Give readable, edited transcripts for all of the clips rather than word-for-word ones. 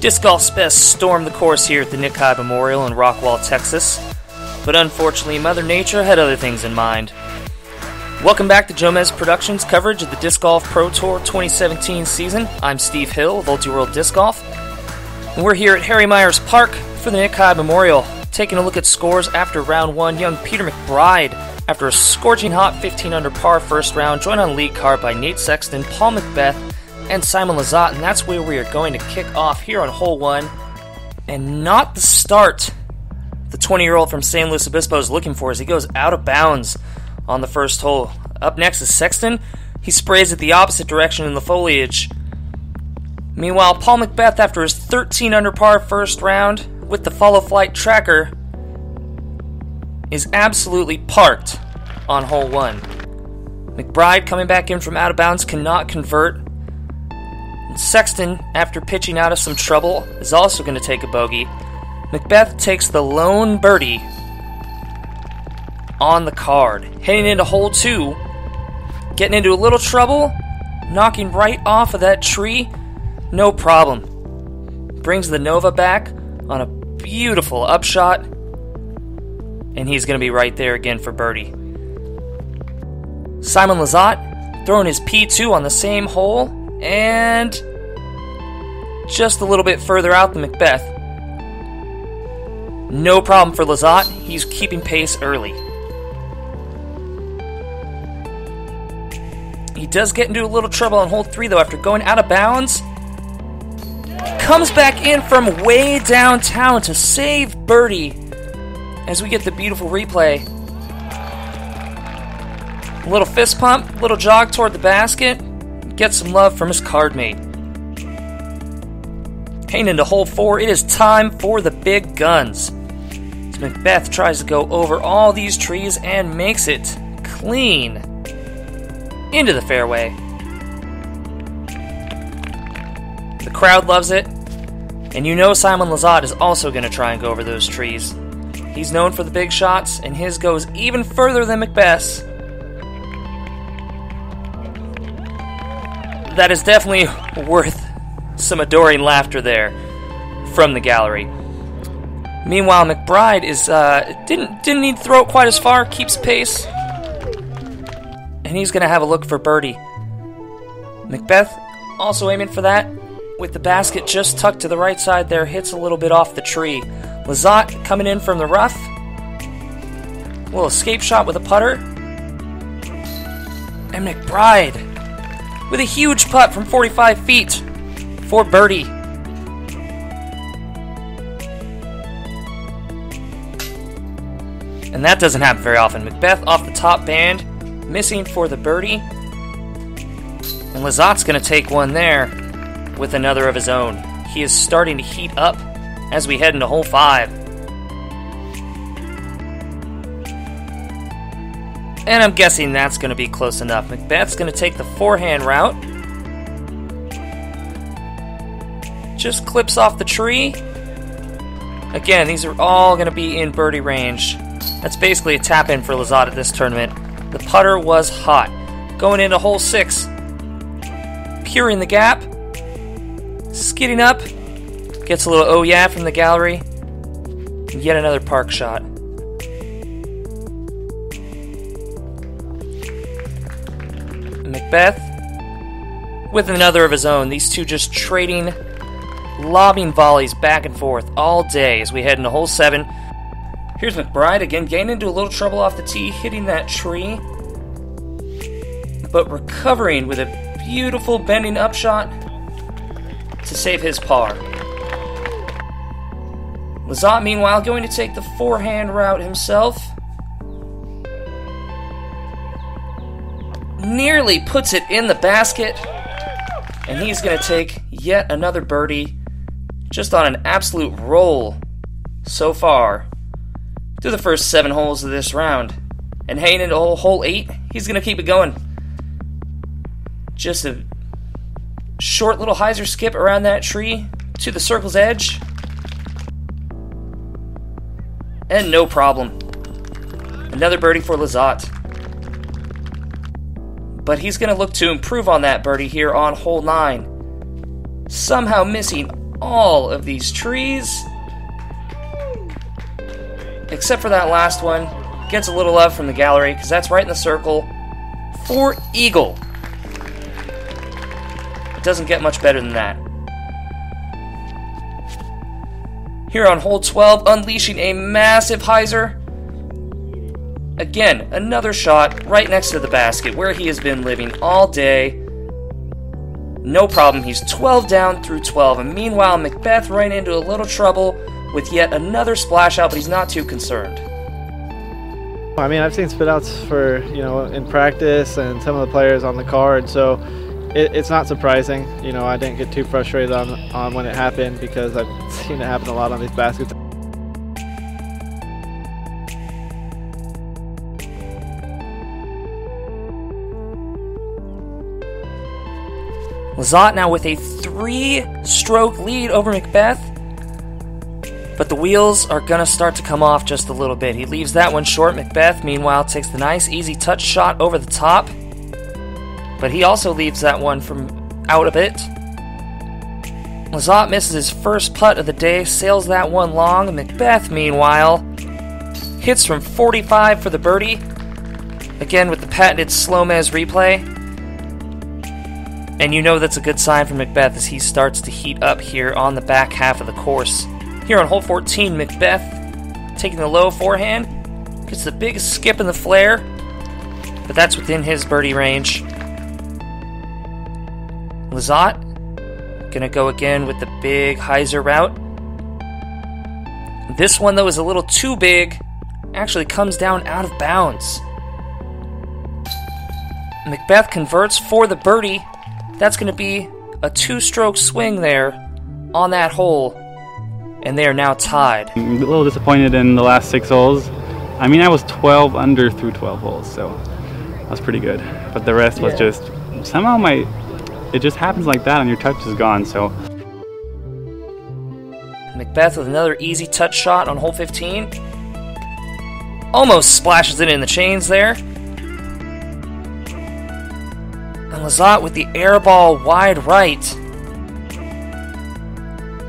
Disc golf spec stormed the course here at the Hyde Memorial in Rockwall, Texas, but unfortunately Mother Nature had other things in mind. Welcome back to Jomez Productions coverage of the Disc Golf Pro Tour 2017 season. I'm Steve Hill of Ultiworld Disc Golf, and we're here at Harry Myers Park for the Hyde Memorial, taking a look at scores after round 1. Young Peter McBride, after a scorching hot 15 under par first round, joined on lead card by Nate Sexton, Paul McBeth, and Simon Lizotte, and that's where we are going to kick off here on hole 1, and not the start the 20-year-old from San Luis Obispo is looking for as he goes out of bounds on the first hole. Up next is Sexton. He sprays it the opposite direction in the foliage. Meanwhile, Paul McBeth, after his 13 under par first round with the FollowFlight tracker, is absolutely parked on hole 1. McBride, coming back in from out of bounds, cannot convert. Sexton, after pitching out of some trouble, is also going to take a bogey. McBeth takes the lone birdie on the card. Heading into hole 2, getting into a little trouble, knocking right off of that tree, no problem. Brings the Innova back on a beautiful upshot, and he's going to be right there again for birdie. Simon Lizotte throwing his P2 on the same hole, and just a little bit further out than McBeth. No problem for Lizotte. He's keeping pace early. He does get into a little trouble on hole 3, though, after going out of bounds. Comes back in from way downtown to save birdie as we get the beautiful replay. A little fist pump, little jog toward the basket. Get some love from his card mate. Heading into hole 4, it is time for the big guns. As McBeth tries to go over all these trees and makes it clean into the fairway. The crowd loves it, and you know Simon Lizotte is also going to try and go over those trees. He's known for the big shots, and his goes even further than McBeth's. That is definitely worth some adoring laughter there from the gallery. Meanwhile, McBride is didn't need to throw it quite as far, keeps pace, and he's going to have a look for birdie. McBeth also aiming for that with the basket just tucked to the right side there, hits a little bit off the tree. Lizotte coming in from the rough, a little escape shot with a putter, and McBride with a huge putt from 45 feet for birdie. And that doesn't happen very often. McBeth off the top band, missing for the birdie. And Lizotte's going to take one there with another of his own. He is starting to heat up as we head into hole 5. And I'm guessing that's going to be close enough. McBeth's going to take the forehand route. Just clips off the tree. Again, these are all going to be in birdie range. That's basically a tap-in for Lizotte at this tournament. The putter was hot. Going into hole 6. Peering the gap. Skidding up. Gets a little oh yeah from the gallery. Yet another park shot. McBeth with another of his own. These two just trading, lobbing volleys back and forth all day as we head into hole 7. Here's McBride again, getting into a little trouble off the tee, hitting that tree, but recovering with a beautiful bending upshot to save his par. Lizotte, meanwhile, going to take the forehand route himself. Nearly puts it in the basket, and he's going to take yet another birdie, just on an absolute roll so far through the first 7 holes of this round. And heading into hole 8, he's going to keep it going. Just a short little hyzer skip around that tree to the circle's edge, and no problem. Another birdie for Lizotte. But he's going to look to improve on that birdie here on hole 9. Somehow missing all of these trees. Except for that last one. Gets a little love from the gallery because that's right in the circle for eagle. It doesn't get much better than that. Here on hole 12, unleashing a massive hyzer. Again, another shot right next to the basket where he has been living all day. No problem, he's 12 down through 12. And meanwhile, McBeth ran into a little trouble with yet another splash out, but he's not too concerned. I mean, I've seen spit outs for, in practice and some of the players on the card, so it's not surprising. I didn't get too frustrated on when it happened because I've seen it happen a lot on these baskets. Lizotte now with a 3-stroke lead over McBeth. But the wheels are going to start to come off just a little bit. He leaves that one short. McBeth, meanwhile, takes the nice, easy touch shot over the top. But he also leaves that one from out a bit. Lizotte misses his first putt of the day, sails that one long. McBeth, meanwhile, hits from 45 for the birdie. Again with the patented SloMez replay. And you know that's a good sign for McBeth as he starts to heat up here on the back half of the course. Here on hole 14, McBeth taking the low forehand. Gets the biggest skip in the flare. But that's within his birdie range. Lizotte gonna go again with the big hyzer route. This one, though, is a little too big. Actually comes down out of bounds. McBeth converts for the birdie. That's going to be a 2-stroke swing there on that hole. And they are now tied. I'm a little disappointed in the last 6 holes. I mean, I was 12 under through 12 holes, so that was pretty good. But the rest was just, somehow it just happens like that and your touch is gone, so. McBeth with another easy touch shot on hole 15. Almost splashes it in the chains there. And Lizotte with the air ball wide right.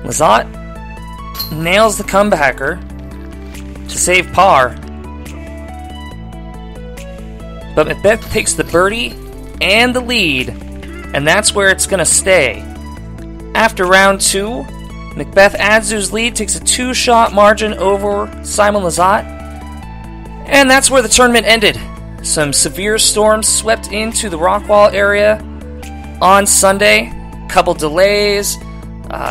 Lizotte nails the comebacker to save par. But McBeth takes the birdie and the lead, and that's where it's going to stay. After round 2, McBeth adds to his lead, takes a 2-shot margin over Simon Lizotte, and that's where the tournament ended. Some severe storms swept into the Rockwall area on Sunday. Couple delays,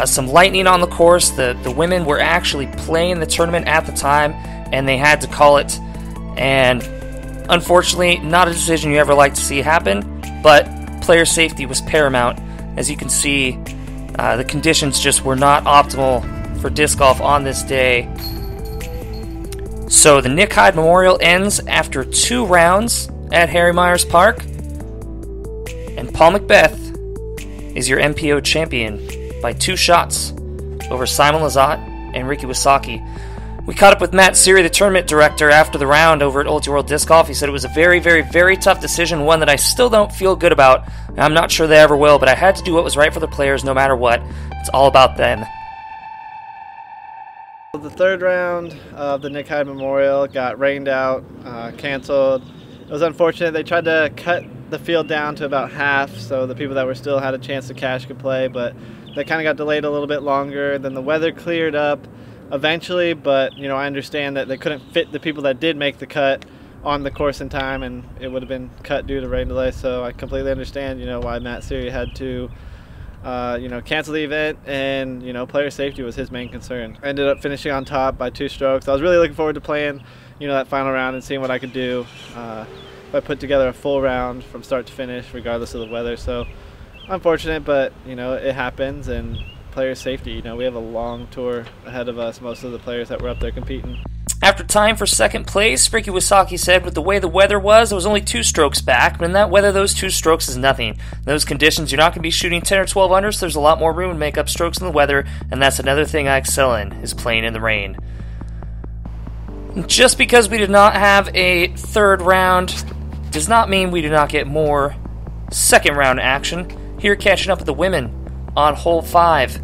some lightning on the course. The women were actually playing the tournament at the time, and they had to call it. And unfortunately, not a decision you ever like to see happen, but player safety was paramount. As you can see, the conditions just were not optimal for disc golf on this day. So the Hyde Memorial ends after 2 rounds at Harry Myers Park. And Paul McBeth is your MPO champion by 2 shots over Simon Lizotte and Ricky Wysocki. We caught up with Matt Seary, the tournament director, after the round over at Ultiworld Disc Golf. He said it was a very, very, very tough decision, one that I still don't feel good about. I'm not sure they ever will, but I had to do what was right for the players no matter what. It's all about them. The 3rd round of the Hyde Memorial got rained out, canceled. It was unfortunate. They tried to cut the field down to about half so the people that were still had a chance to cash could play, but they kind of got delayed a little bit longer. Then the weather cleared up eventually, but I understand that they couldn't fit the people that did make the cut on the course in time, and it would have been cut due to rain delay. So I completely understand why Matt Seary had to cancel the event, and player safety was his main concern. I ended up finishing on top by 2 strokes. I was really looking forward to playing that final round and seeing what I could do if I put together a full round from start to finish regardless of the weather. So unfortunate, but it happens, and player safety, we have a long tour ahead of us, most of the players that were up there competing. After tying for 2nd place, Ricky Wysocki said with the way the weather was, it was only 2 strokes back, but in that weather, those 2 strokes is nothing. In those conditions, you're not going to be shooting 10 or 12 under, so there's a lot more room to make up strokes in the weather, and that's another thing I excel in, is playing in the rain. Just because we did not have a 3rd round does not mean we do not get more 2nd round action. Here catching up with the women on hole 5.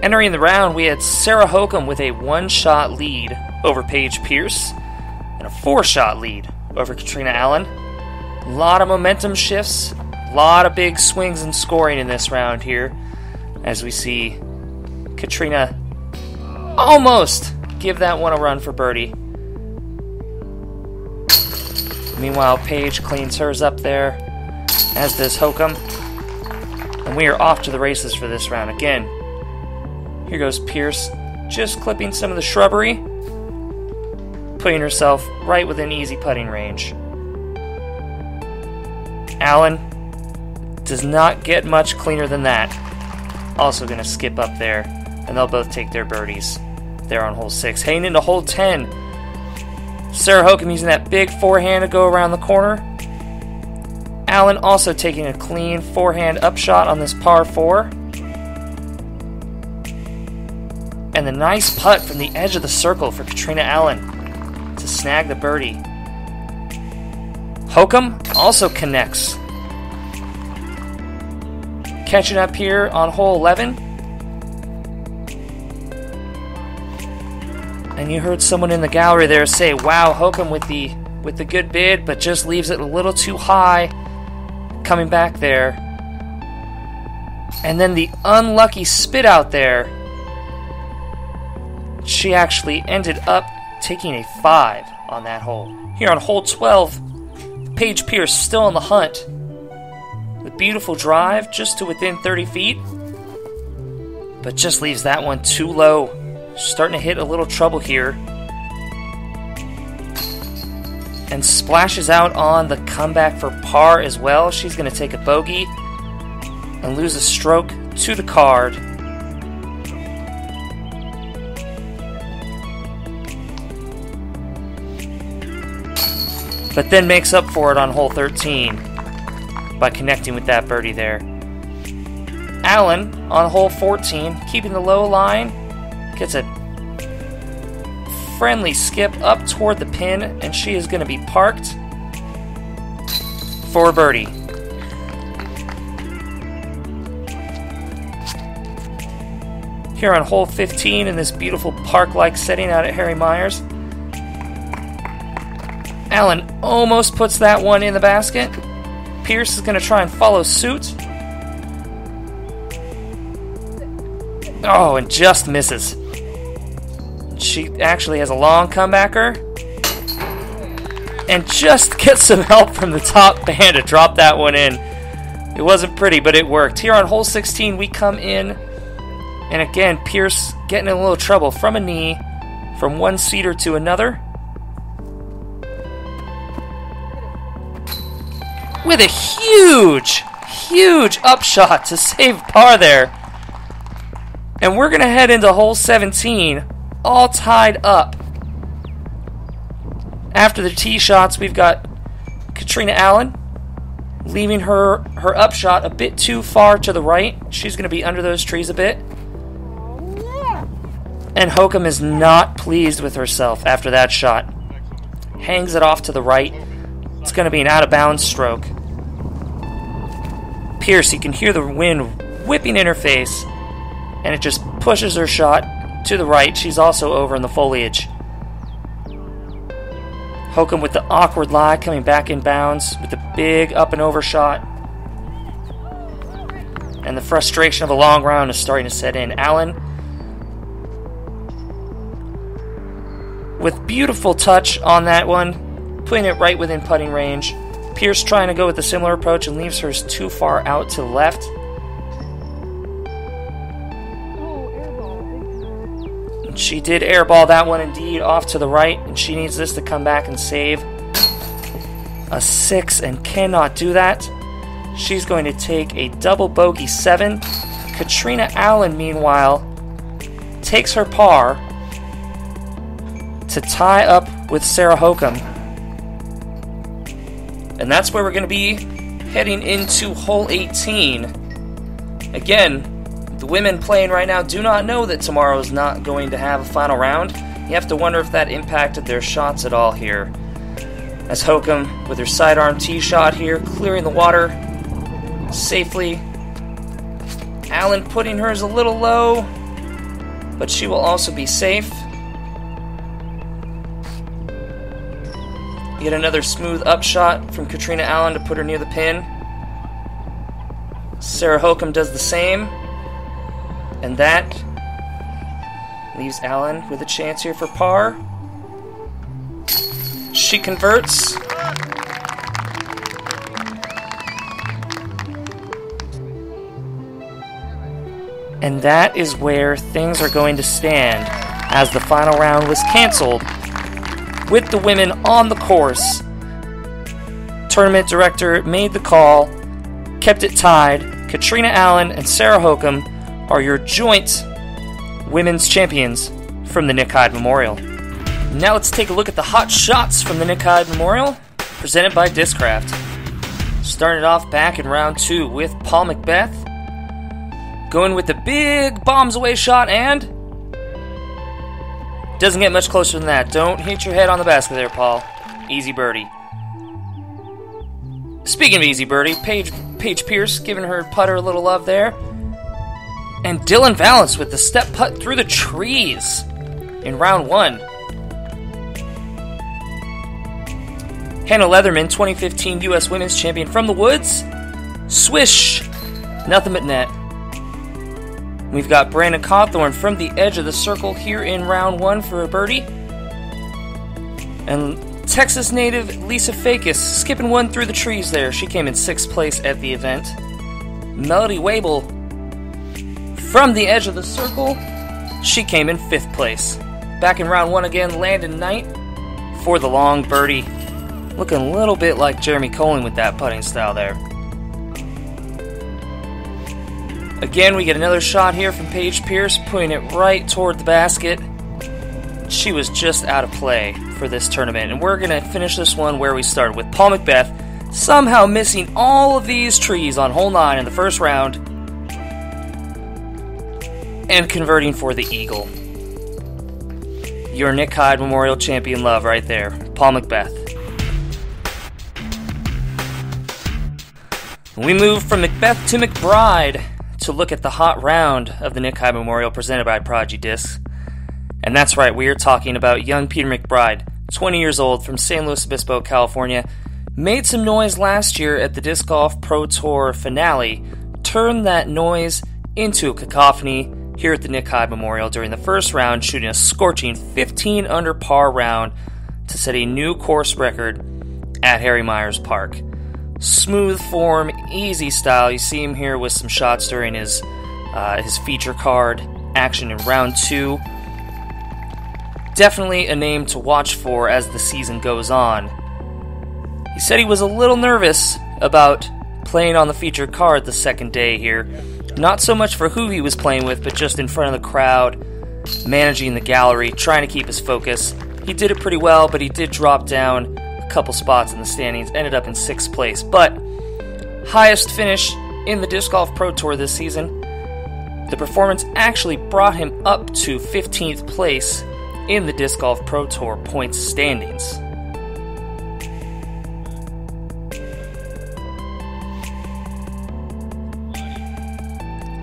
Entering the round, we had Sarah Hokom with a 1-shot lead over Paige Pierce and a 4-shot lead over Katrina Allen. A lot of momentum shifts, a lot of big swings and scoring in this round here, as we see Katrina almost give that one a run for birdie. Meanwhile, Paige cleans hers up there, as does Hokom. And we are off to the races for this round. Again, here goes Pierce, just clipping some of the shrubbery, putting herself right within easy putting range. Allen does not get much cleaner than that. Also going to skip up there, and they'll both take their birdies there on hole 6. Heading into hole 10, Sarah Hokom using that big forehand to go around the corner. Allen also taking a clean forehand upshot on this par 4. And the nice putt from the edge of the circle for Katrina Allen to snag the birdie. Hokom also connects. Catching up here on hole 11. And you heard someone in the gallery there say, wow, Hokom with the good bid, but just leaves it a little too high coming back there. And then the unlucky spit out there. She actually ended up taking a 5 on that hole. Here on hole 12, Paige Pierce still on the hunt. The beautiful drive just to within 30 feet, but just leaves that one too low. Starting to hit a little trouble here. And splashes out on the comeback for par as well. She's going to take a bogey and lose a stroke to the card. But then makes up for it on hole 13 by connecting with that birdie there. Allen on hole 14, keeping the low line, gets a friendly skip up toward the pin, and she is going to be parked for a birdie. Here on hole 15 in this beautiful park-like setting out at Harry Myers, Allen almost puts that one in the basket. Pierce is going to try and follow suit. Oh, and just misses. She actually has a long comebacker and just gets some help from the top band to drop that one in. It wasn't pretty, but it worked. Here on hole 16, we come in, and again, Pierce getting in a little trouble from a knee, from one seater to another, with a huge upshot to save par there. And we're going to head into hole 17, all tied up. After the tee shots, we've got Katrina Allen leaving her upshot a bit too far to the right. She's going to be under those trees a bit. And Hokom is not pleased with herself after that shot. Hangs it off to the right. It's going to be an out-of-bounds stroke. Pierce, you can hear the wind whipping in her face, and it just pushes her shot to the right. She's also over in the foliage. Hokom with the awkward lie coming back in bounds with the big up and over shot. And the frustration of a long round is starting to set in. Allen with beautiful touch on that one, putting it right within putting range. Pierce trying to go with a similar approach and leaves hers too far out to the left. And she did airball that one indeed off to the right, and she needs this to come back and save a 6 and cannot do that. She's going to take a double bogey 7. Katrina Allen, meanwhile, takes her par to tie up with Sarah Hokom. And that's where we're going to be heading into hole 18. Again, the women playing right now do not know that tomorrow is not going to have a final round. You have to wonder if that impacted their shots at all here. As Hokom, with her sidearm tee shot here, clearing the water safely. Allen putting hers a little low. but she will also be safe. Yet another smooth upshot from Katrina Allen to put her near the pin. Sarah Hokom does the same. And that leaves Allen with a chance here for par. She converts. And that is where things are going to stand, as the final round was canceled with the women on the course. Tournament director made the call, kept it tied. Katrina Allen and Sarah Hokom are your joint women's champions from the Nick Hyde Memorial. Now let's take a look at the hot shots from the Nick Hyde Memorial, presented by Discraft. Started off back in round 2 with Paul McBeth, going with the big bombs away shot, and doesn't get much closer than that. Don't hit your head on the basket there, Paul. Easy birdie. Speaking of easy birdie, Paige Pierce giving her putter a little love there. And Dylan Valance with the step putt through the trees in round 1. Hannah Leatherman, 2015 U.S. Women's Champion from the woods. Swish! Nothing but net. We've got Brandon Cawthorn from the edge of the circle here in round 1 for a birdie. And Texas native Lisa Fakis skipping one through the trees there. She came in 6th place at the event. Melody Wable from the edge of the circle. She came in 5th place. Back in round 1 again, Landon Knight for the long birdie. Looking a little bit like Jeremy Koling with that putting style there. Again, we get another shot here from Paige Pierce, putting it right toward the basket. She was just out of play for this tournament, and we're going to finish this one where we started, with Paul McBeth somehow missing all of these trees on hole 9 in the first round and converting for the eagle. Your Nick Hyde Memorial Champion love right there, Paul McBeth. We move from McBeth to McBride to look at the hot round of the Nick Hyde Memorial presented by Prodigy Discs. And that's right, we are talking about young Peter McBride, 20 years old, from San Luis Obispo, California. Made some noise last year at the Disc Golf Pro Tour finale, turned that noise into a cacophony here at the Nick Hyde Memorial during the first round, shooting a scorching 15 under par round to set a new course record at Harry Myers Park. Smooth form, easy style. You see him here with some shots during his feature card action in round 2. Definitely a name to watch for as the season goes on. He said he was a little nervous about playing on the featured card the second day here. Not so much for who he was playing with, but just in front of the crowd, managing the gallery, trying to keep his focus. He did it pretty well, but he did drop down a couple spots in the standings, ended up in 6th place. But highest finish in the Disc Golf Pro Tour this season. The performance actually brought him up to 15th place in the Disc Golf Pro Tour points standings.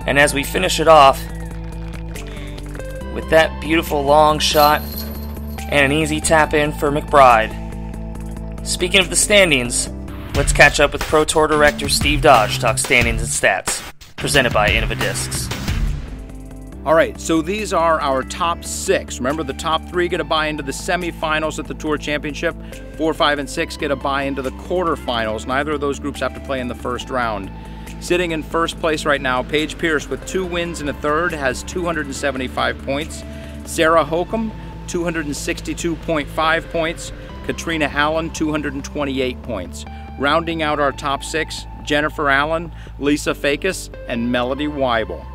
And as we finish it off with that beautiful long shot and an easy tap in for McBride. Speaking of the standings, let's catch up with Pro Tour Director Steve Dodge, talk standings and stats, presented by Innova Discs. All right, so these are our top 6. Remember, the top 3 get a bye into the semifinals at the Tour Championship. 4, 5, and 6 get a bye into the quarterfinals. Neither of those groups have to play in the first round. Sitting in first place right now, Paige Pierce with 2 wins and a third has 275 points. Sarah Hokom, 262.5 points. Katrina Allen, 228 points. Rounding out our top 6, Jennifer Allen, Lisa Fakis, and Melody Weibel.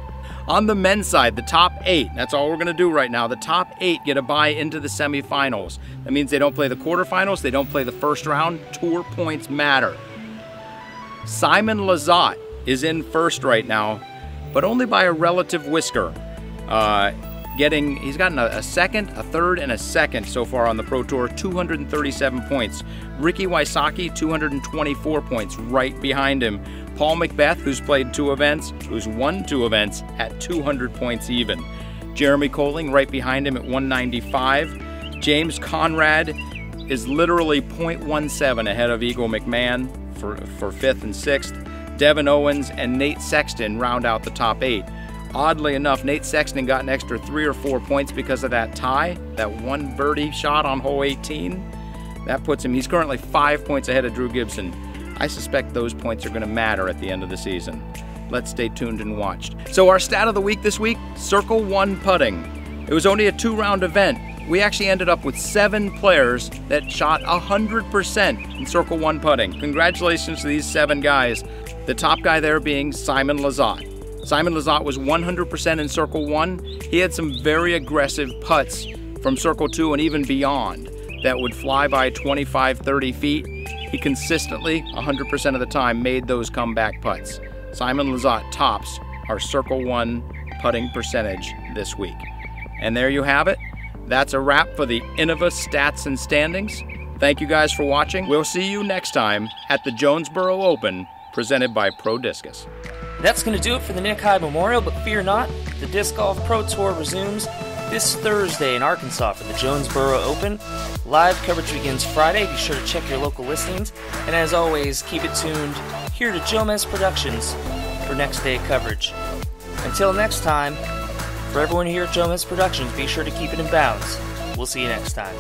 On the men's side, the top 8, that's all we're going to do right now. The top 8 get a bye into the semifinals. That means they don't play the quarterfinals, they don't play the first round. Tour points matter. Simon Lizotte is in first right now, but only by a relative whisker. He's gotten a second, a third, and a second so far on the Pro Tour, 237 points. Ricky Wysocki, 224 points, right behind him. Paul McBeth, who's played 2 events, who's won 2 events, at 200 points even. Jeremy Koling right behind him at 195. James Conrad is literally 0.17 ahead of Eagle McMahon for 5th and 6th. Devin Owens and Nate Sexton round out the top 8. Oddly enough, Nate Sexton got an extra 3 or 4 points because of that tie, that one birdie shot on hole 18. That puts him, he's currently 5 points ahead of Drew Gibson. I suspect those points are going to matter at the end of the season. Let's stay tuned and watch. So our stat of the week this week, Circle 1 putting. It was only a 2-round event. We actually ended up with 7 players that shot 100% in Circle 1 putting. Congratulations to these 7 guys. The top guy there being Simon Lizotte. Simon Lizotte was 100% in Circle 1. He had some very aggressive putts from Circle 2 and even beyond that would fly by 25, 30 feet. He consistently, 100% of the time, made those comeback putts. Simon Lizotte tops our Circle 1 putting percentage this week. And there you have it. That's a wrap for the Innova stats and standings. Thank you guys for watching. We'll see you next time at the Jonesboro Open, presented by Pro Discus. That's going to do it for the Nick Hyde Memorial, but fear not, the Disc Golf Pro Tour resumes this Thursday in Arkansas for the Jonesboro Open. Live coverage begins Friday. Be sure to check your local listings. And as always, keep it tuned here to Jomez Productions for next day coverage. Until next time, for everyone here at Jomez Productions, be sure to keep it in bounds. We'll see you next time.